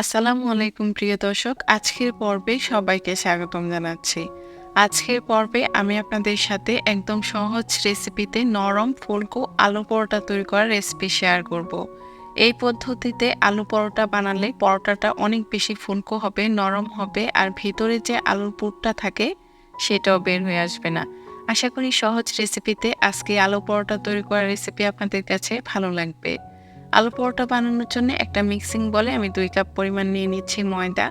আসসালামু আলাইকুম প্রিয় দর্শক, আজকের পর্বে সবাইকে স্বাগতম জানাচ্ছি। আজকের পর্বে আমি আপনাদের সাথে একদম সহজ রেসিপিতে নরম ফুলকো আলু পরোটা তৈরি করার রেসিপি শেয়ার করব। এই পদ্ধতিতে আলু পরোটা বানালে পরোটাটা অনেক বেশি ফুলকো হবে, নরম হবে, আর ভিতরে যে আলুর পুরটা থাকে সেটাও বের হয়ে আসবে না। আশা করি সহজ রেসিপিতে আজকে আলু পরোটা তৈরি করার রেসিপি আপনাদের কাছে ভালো লাগবে। আলু পরোটা বানানোর জন্য একটা মিক্সিং বলে আমি 2 কাপ পরিমাণ নিয়ে নিচ্ছি ময়দা।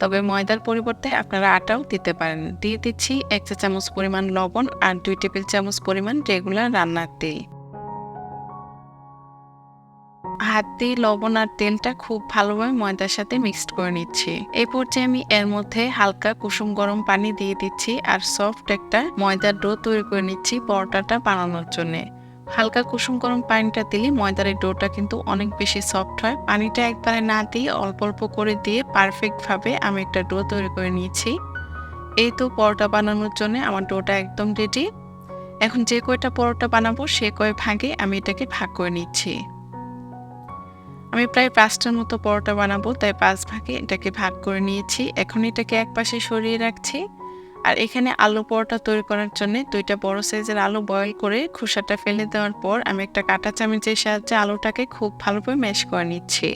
তবে ময়দার পরিবর্তে আপনারা আটাও দিতে পারেন। দিয়ে দিচ্ছি 1 চা চামচ পরিমাণ লবণ আর 2 টেবিল চামচ পরিমাণ রেগুলার রান্নার তেল। হাত দিয়ে লবণ আর তেলটা খুব ভালোভাবে ময়দার সাথে মিক্সড করে নিচ্ছি। এই পর্যায়ে আমি এর মধ্যে হালকা কুসুম গরম পানি দিয়ে দিচ্ছি আর সফট একটা ময়দার ডো তৈরি করে নিচ্ছি পরোটাটা বানানোর জন্য। হালকা কুসুম গরম পানিটা দিলে ময়দার এই ডোটা কিন্তু অনেক বেশি সফট হয়। পানিটা একবারে না দিয়ে অল্প অল্প করে দিয়ে পারফেক্ট ভাবে আমি একটা ডো তৈরি করে নিয়েছি। এই তো পরোটা বানানোর জন্য আমার ডোটা একদম রেডি। এখন যে কয়টা পরোটা বানাবো সে কয় ভাগে আমি এটাকে ভাগ করে নিচ্ছি। আমি প্রায় 5টার মতো পরোটা বানাবো, তাই 5 ভাগে এটাকে ভাগ করে নিয়েছি। এখন এটাকে একপাশে সরিয়ে রাখছি। আর এখানে আলু পরোটা তৈরি করার জন্য 2টা বড় সাইজের আলু বয়েল করে খোসাটা ফেলে দেওয়ার পর আমি একটা কাঁটা চামচের সাহায্যে আলুটাকে খুব ভালোভাবে ম্যাশ করে নিচ্ছি।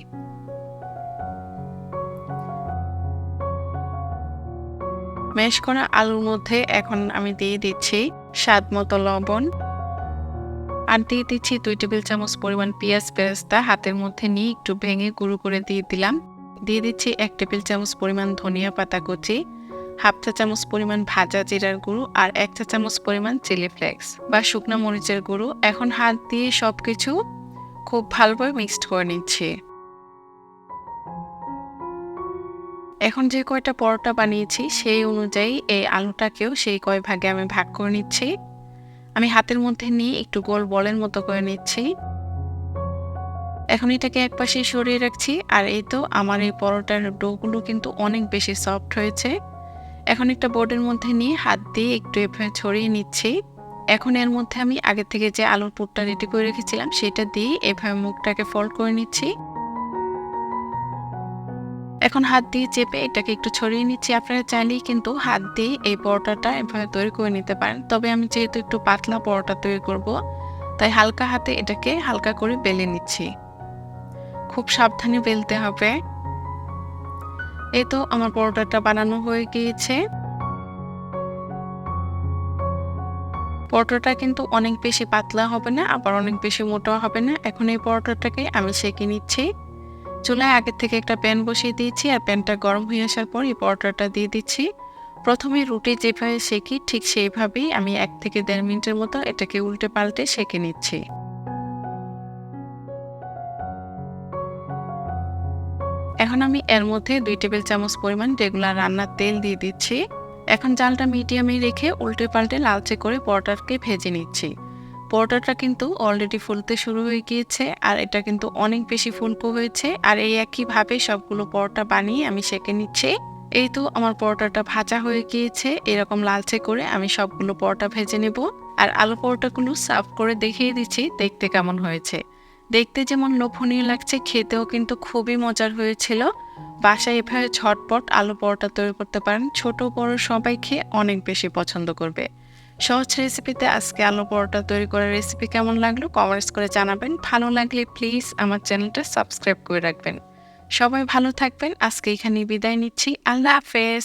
ম্যাশ করা আলুর মধ্যে এখন আমি দিয়ে দিচ্ছি স্বাদ মতো লবণ আর দিয়ে দিচ্ছি 2 টেবিল চামচ পরিমাণ পেঁয়াজ বেরেস্তা হাতের মধ্যে নিয়ে একটু ভেঙে গুঁড়ো করে দিয়ে দিলাম। দিয়ে দিচ্ছি 1 টেবিল চামচ পরিমাণ ধনিয়া পাতা কুচি, হাফ চা চামচ পরিমাণ ভাজা জিরার গুঁড়ো আর 1 চা চামচ পরিমাণ চিলি ফ্লেক্স বা শুকনো মরিচের গুঁড়ো। এখন হাত দিয়ে সবকিছু খুব ভালোভাবে মিক্সড করে নিচ্ছি। এখন যে কয়টা পরোটা বানিয়েছি সেই অনুযায়ী এই আলুটাকেও সেই কয় ভাগে আমি ভাগ করে নিচ্ছি। আমি হাতের মধ্যে নিয়ে একটু গোল বলের মতো করে নিচ্ছি। এখন এটাকে একপাশে সরিয়ে রাখছি। আর এই তো আমার এই পরোটার ডোগুলো কিন্তু অনেক বেশি সফট হয়েছে। এখন একটা বোর্ডের মধ্যে নিয়ে হাত দিয়ে একটু এভাবে ছড়িয়ে নিচ্ছি। এখন এর মধ্যে আমি আগে থেকে যে আলুর পুরটা রেডি করে রেখেছিলাম সেটা দিয়ে এভাবে মুখটাকে ফোল্ড করে নিচ্ছি। এখন হাত দিয়ে চেপে এটাকে একটু ছড়িয়ে নিচ্ছি। আপনারা চাইলেই কিন্তু হাত দিয়ে এই পরোটাটা এভাবে তৈরি করে নিতে পারেন। তবে আমি যেহেতু একটু পাতলা পরোটা তৈরি করব, তাই হালকা হাতে এটাকে হালকা করে বেলে নিচ্ছি। খুব সাবধানে বেলতে হবে। এই তো আমার পরোটাটা বানানো হয়ে গিয়েছে। পরোটাটা কিন্তু অনেক বেশি পাতলা হবে না, আবার অনেক বেশি মোটাও হবে না। এখন এই পরোটাটাকে আমি সেঁকে নিচ্ছি। চুলায় আগে থেকে একটা প্যান বসিয়ে দিয়েছি আর প্যানটা গরম হয়ে আসার পর এই পরোটাটা দিয়ে দিচ্ছি। প্রথমে রুটি যেভাবে সেঁকি ঠিক সেইভাবেই আমি 1 থেকে 1.5 মিনিটের মতো এটাকে উল্টে পাল্টে সেঁকে নিচ্ছি। এখন আমি এর মধ্যে 2 টেবিল চামচ পরিমাণ রেগুলার রান্নার তেল দিয়ে দিচ্ছি। এখন জালটা মিডিয়ামে রেখে উল্টে পাল্টে লালচে করে পরোটাকে ভেজে নিচ্ছি। পরোটাটা কিন্তু অলরেডি ফুলতে শুরু হয়ে গিয়েছে আর এটা কিন্তু অনেক বেশি ফুলকো হয়েছে। আর এই একইভাবে সবগুলো পরোটা বানিয়ে আমি সেঁকে নিচ্ছি। এই তো আমার পরোটাটা ভাজা হয়ে গিয়েছে। এরকম লালচে করে আমি সবগুলো পরোটা ভেজে নেব। আর আলু পরোটাগুলো সার্ভ করে দেখিয়ে দিচ্ছি দেখতে কেমন হয়েছে। দেখতে যেমন লোভনীয় লাগছে, খেতেও কিন্তু খুবই মজার হয়েছিল। বাসায় এভাবে ঝটপট আলু পরোটা তৈরি করতে পারেন। ছোট বড় সবাই খেয়ে অনেক বেশি পছন্দ করবে। সহজ রেসিপিতে আজকে আলু পরোটা তৈরি করার রেসিপি কেমন লাগলো কমেন্টস করে জানাবেন। ভালো লাগলে প্লিজ আমার চ্যানেলটা সাবস্ক্রাইব করে রাখবেন। সবাই ভালো থাকবেন। আজকে এখানেই বিদায় নিচ্ছি। আল্লাহ হাফেজ।